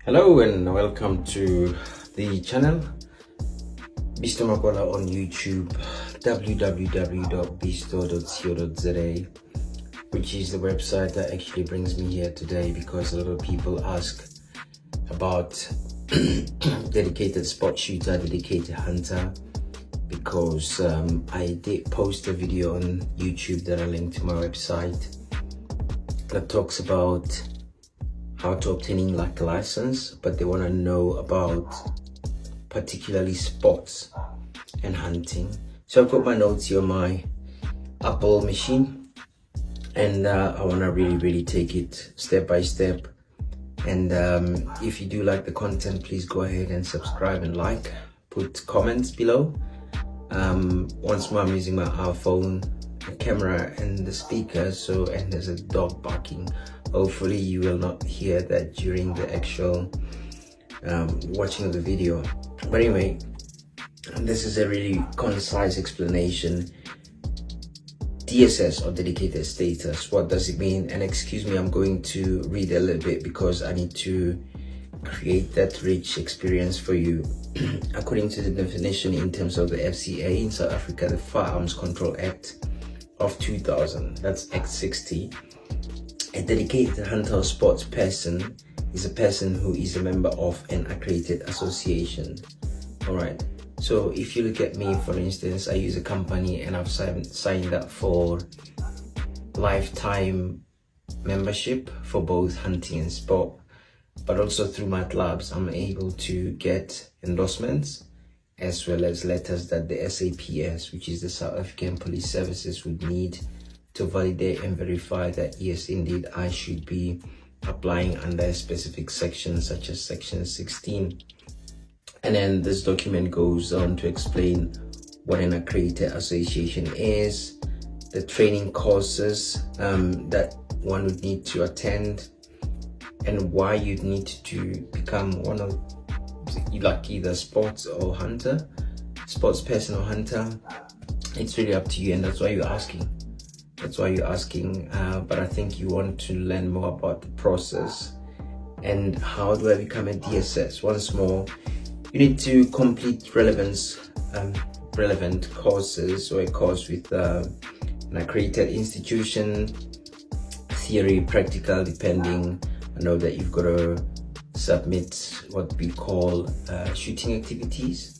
Hello and welcome to the channel Beystor Makoala on YouTube, www.beystor.co.za, which is the website that actually brings me here today because a lot of people ask about dedicated spot shooter, dedicated hunter, because I did post a video on YouTube that I linked to my website that talks about how to obtaining like a license, but they want to know about particularly spots and hunting. So I've got my notes here on my Apple machine, and I want to really take it step by step. And if you do like the content, please go ahead and subscribe and like, put comments below. Once more, I'm using my iPhone, the camera and the speaker, and there's a dog barking. Hopefully you will not hear that during the actual watching of the video. But anyway, this is a really concise explanation. DSS, or dedicated status, what does it mean? And excuse me, I'm going to read a little bit because I need to create that rich experience for you. According to the definition in terms of the FCA in South Africa, the Firearms Control Act of 2000, that's Act 60, a dedicated hunter or sports person is a person who is a member of an accredited association. All right, so if you look at me, for instance, I use a company and I've signed up for lifetime membership for both hunting and sport, but also through my clubs I'm able to get endorsements as well as letters that the SAPS, which is the South African Police Services, would need to validate and verify that yes, indeed, I should be applying under a specific section such as section 16. And then this document goes on to explain what an accredited association is, the training courses that one would need to attend, and why you'd need to become one of like either sports person or hunter. It's really up to you, and that's why you're asking. But I think you want to learn more about the process and how do I become a DSS. Once more, you need to complete relevant courses, or a course with an accredited institution, theory, practical, depending. I know that you've got to submit what we call shooting activities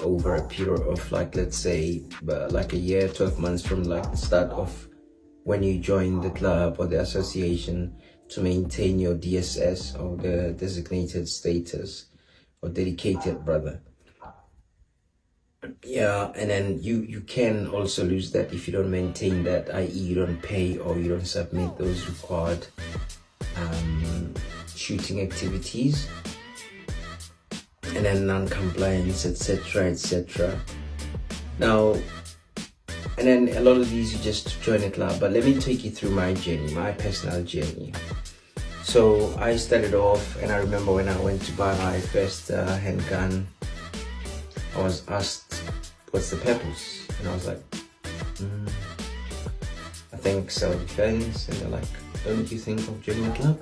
over a period of like, let's say like a year, 12 months from like the start of when you join the club or the association, to maintain your DSS, or the designated status, or dedicated brother. Yeah, and then you can also lose that if you don't maintain that, i.e. you don't pay or you don't submit those required shooting activities, and then non-compliance, etc. Now, and then a lot of these you just join a club, but let me take you through my journey, my personal journey. So I started off, and I remember when I went to buy my first handgun, I was asked, what's the purpose? And I was like, I think self-defense. And they're like, don't you think of joining a club?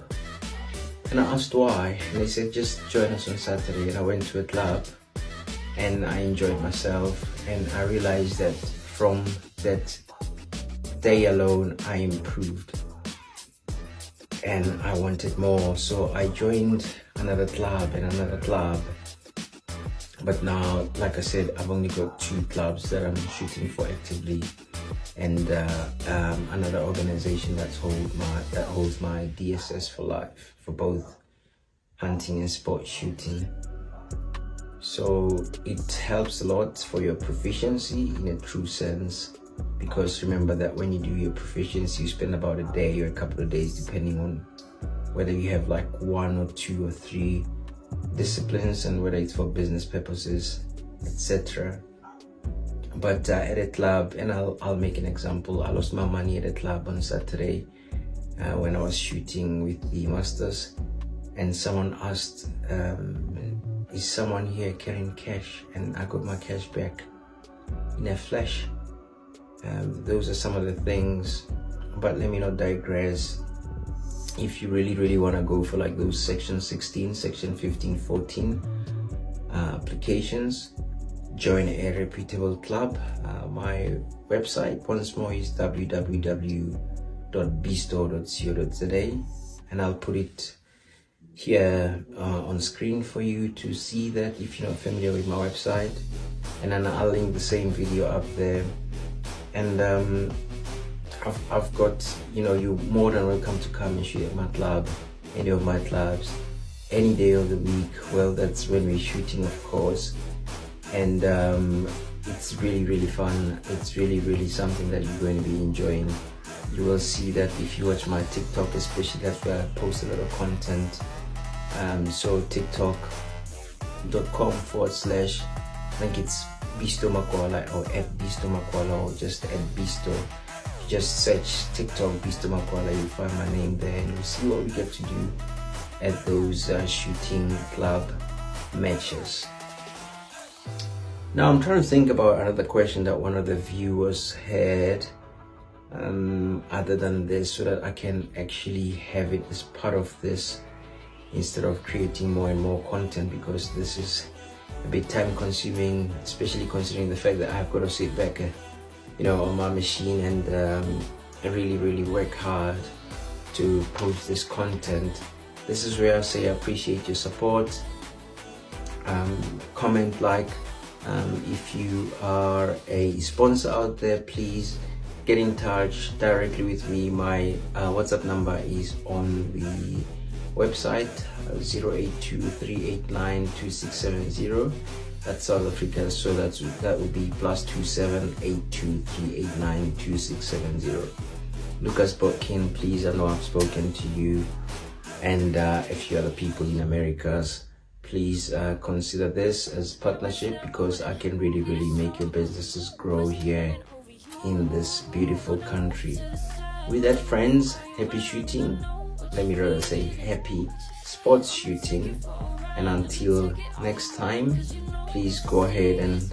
And I asked why, and they said, just join us on Saturday. And I went to a club and I enjoyed myself, and I realized that from that day alone I improved and I wanted more. So I joined another club, but now, like I said, I've only got 2 clubs that I'm shooting for actively, and another organization that holds my DSS for life for both hunting and sport shooting. So it helps a lot for your proficiency in a true sense, because remember that when you do your proficiency, you spend about a day or a couple of days, depending on whether you have like 1 or 2 or 3 disciplines and whether it's for business purposes, etc. But at a club, and I'll make an example, I lost my money at a club on Saturday when I was shooting with the masters, and someone asked, is someone here carrying cash? And I got my cash back in a flash. Those are some of the things, but let me not digress. if you really want to go for like those section 16, section 15, 14 applications, join a reputable club. My website once more is www.beystor.co.za, and I'll put it here on screen for you to see that if you're not familiar with my website, and then I'll link the same video up there. And I've got, you're more than welcome to come and shoot at my club, any of my clubs, any day of the week. Well, that's when we're shooting, of course, and it's really fun. It's really something that you're going to be enjoying. You will see that if you watch my TikTok, especially, that's where I post a lot of content. So tiktok.com/ I think it's Beystor Makoala, or at Beystor Makoala, or just at Beystor. Just search TikTok Beystor Makoala, you'll find my name there, and you'll see what we get to do at those shooting club matches. Now I'm trying to think about another question that one of the viewers had, other than this, so that I can actually have it as part of this instead of creating more and more content, because this is a bit time consuming, especially considering the fact that I've got to sit back on my machine and really work hard to post this content. This is where I say I appreciate your support. Comment, like. If you are a sponsor out there, please get in touch directly with me. My WhatsApp number is on the website, 082-389-2670. That's South Africa, so that would be +27823892670. Lucas Botkin, please, I know I've spoken to you, and a few other people in Americas. Please consider this as partnership, because I can really make your businesses grow here in this beautiful country. With that, friends, happy shooting. Let me rather say happy sports shooting. And until next time, please go ahead and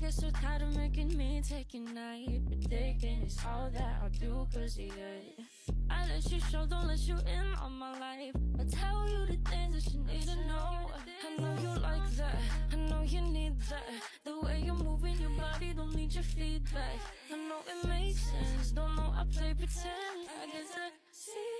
so tired of making me take a night, but taking is all that I'll do, cause you're good. I let you show, don't let you in on my life. I tell you the things that you need to know. I know you like that, I know you need that. The way you're moving your body, don't need your feedback. I know it makes sense, don't know I play pretend. I guess I see